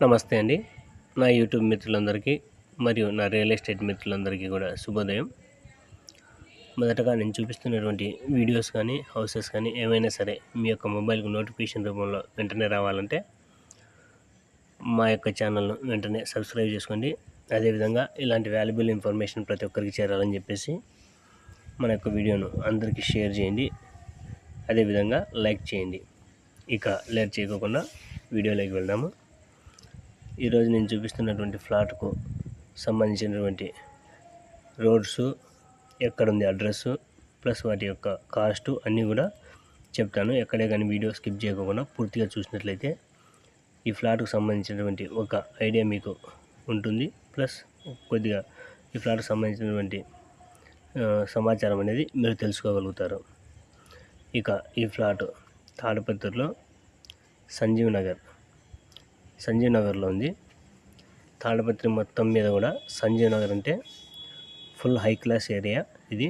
నమస్తే అండి. నా యూట్యూబ్ మిత్రులందరికీ మరియు నా రియల్ ఎస్టేట్ మిత్రులందరికీ కూడా శుభోదయం. మొదటగా నేను చూపిస్తున్నటువంటి వీడియోస్ కానీ, హౌసెస్ కానీ ఏమైనా సరే మీ యొక్క మొబైల్‌కు నోటిఫికేషన్ రూపంలో వెంటనే రావాలంటే మా యొక్క ఛానల్‌ను వెంటనే సబ్స్క్రైబ్ చేసుకోండి. అదేవిధంగా ఇలాంటి వాల్యుబుల్ ఇన్ఫర్మేషన్ ప్రతి ఒక్కరికి చేరాలని చెప్పేసి మన యొక్క వీడియోను అందరికీ షేర్ చేయండి. అదేవిధంగా లైక్ చేయండి. ఇక లేట్ చేయకుండా వీడియోలోకి వెళ్దాము. ఈరోజు నేను చూపిస్తున్నటువంటి ఫ్లాట్కు సంబంధించినటువంటి రోడ్స్, ఎక్కడుంది అడ్రస్సు, ప్లస్ వాటి యొక్క కాస్టు అన్నీ కూడా చెప్తాను. ఎక్కడే కానీ వీడియో స్కిప్ చేయకుండా పూర్తిగా చూసినట్లయితే ఈ ఫ్లాట్కు సంబంధించినటువంటి ఒక ఐడియా మీకు ఉంటుంది. ప్లస్ కొద్దిగా ఈ ఫ్లాట్కు సంబంధించినటువంటి సమాచారం అనేది మీరు తెలుసుకోగలుగుతారు. ఇక ఈ ఫ్లాట్ తాడిపత్రిలో సంజీవ్ నగర్లో ఉంది. తాడిపత్రి మొత్తం మీద కూడా సంజీవ్ నగర్ అంటే ఫుల్ హై క్లాస్ ఏరియా. ఇది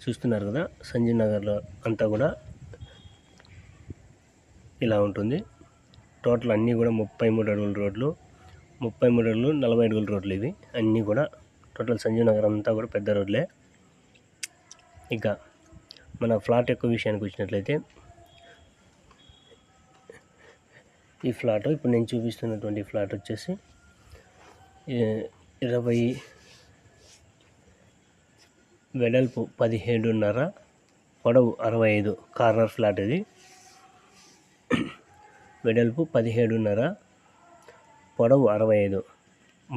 చూస్తున్నారు కదా, సంజీవ్ నగర్లో అంతా కూడా ఇలా ఉంటుంది. టోటల్ అన్నీ కూడా 33 అడుగుల రోడ్లు, 33 అడుగులు 40 అడుగుల రోడ్లు ఇవి అన్నీ కూడా. టోటల్ సంజీవ్ నగర్ అంతా కూడా పెద్ద రోడ్లే. ఇక మన ఫ్లాట్ యొక్క విషయానికి వచ్చినట్లయితే ఈ ఫ్లాట్ ఇప్పుడు నేను చూపిస్తున్నటువంటి ఫ్లాట్ వచ్చేసి 20 వెడల్పు 17.5 పొడవు 65 కార్నర్ ఫ్లాట్. ఇది వెడల్పు 17.5 పొడవు 65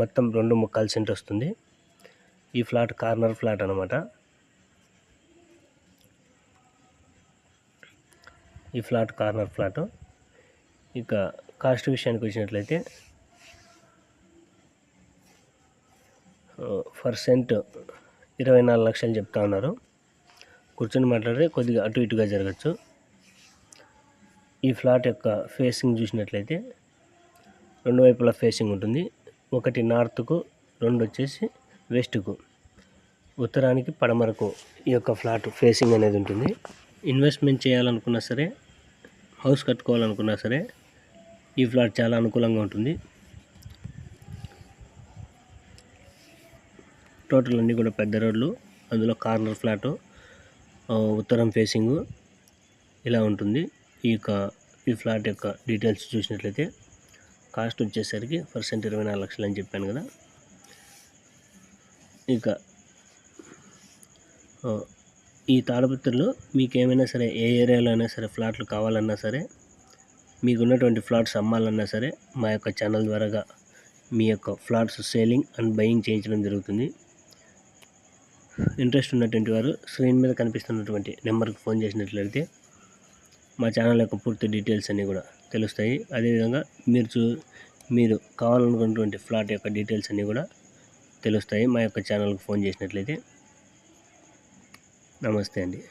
మొత్తం 2 ముక్కాల సెంట్ వస్తుంది. ఈ ఫ్లాట్ కార్నర్ ఫ్లాట్ అన్నమాట. ఈ ఫ్లాట్ కార్నర్ ఫ్లాట్. ఇక కాస్ట్ విషయానికి వచ్చినట్లయితే పర్ సెంట్ 24 లక్షలు చెప్తా ఉన్నారు. కూర్చొని మాట్లాడితే కొద్దిగా అటు ఇటుగా జరగచ్చు. ఈ ఫ్లాట్ యొక్క ఫేసింగ్ చూసినట్లయితే 2 వైపులా ఫేసింగ్ ఉంటుంది. ఒకటి నార్త్కు, 2 వచ్చేసి వెస్ట్కు, ఉత్తరానికి పడమరకు ఈ యొక్క ఫ్లాట్ ఫేసింగ్ అనేది ఉంటుంది. ఇన్వెస్ట్మెంట్ చేయాలనుకున్నా సరే, హౌస్ కట్టుకోవాలనుకున్నా సరే ఈ ఫ్లాట్ చాలా అనుకూలంగా ఉంటుంది. టోటల్ అన్నీ కూడా పెద్ద రోడ్లు, అందులో కార్నర్ ఫ్లాటు, ఉత్తరం ఫేసింగు ఇలా ఉంటుంది. ఈ ఫ్లాట్ యొక్క డీటెయిల్స్ చూసినట్లయితే కాస్ట్ వచ్చేసరికి పర్ సెంట్ 24 లక్షలు అని చెప్పాను కదా. ఇక ఈ తాడిపత్రిలో మీకు ఏమైనా సరే ఏ ఏరియాలో అయినా సరే ఫ్లాట్లు కావాలన్నా సరే, మీకు ఉన్నటువంటి ఫ్లాట్స్ అమ్మాలన్నా సరే మా యొక్క ఛానల్ ద్వారాగా మీ యొక్క ఫ్లాట్స్ సేలింగ్ అండ్ బయింగ్ చేయించడం జరుగుతుంది. ఇంట్రెస్ట్ ఉన్నటువంటి వారు స్క్రీన్ మీద కనిపిస్తున్నటువంటి నెంబర్కి ఫోన్ చేసినట్లయితే మా ఛానల్ యొక్క పూర్తి డీటెయిల్స్ అన్నీ కూడా తెలుస్తాయి. అదేవిధంగా మీరు కావాలనుకున్నటువంటి ఫ్లాట్ యొక్క డీటెయిల్స్ అన్నీ కూడా తెలుస్తాయి మా యొక్క ఛానల్కి ఫోన్ చేసినట్లయితే. నమస్తే అండి.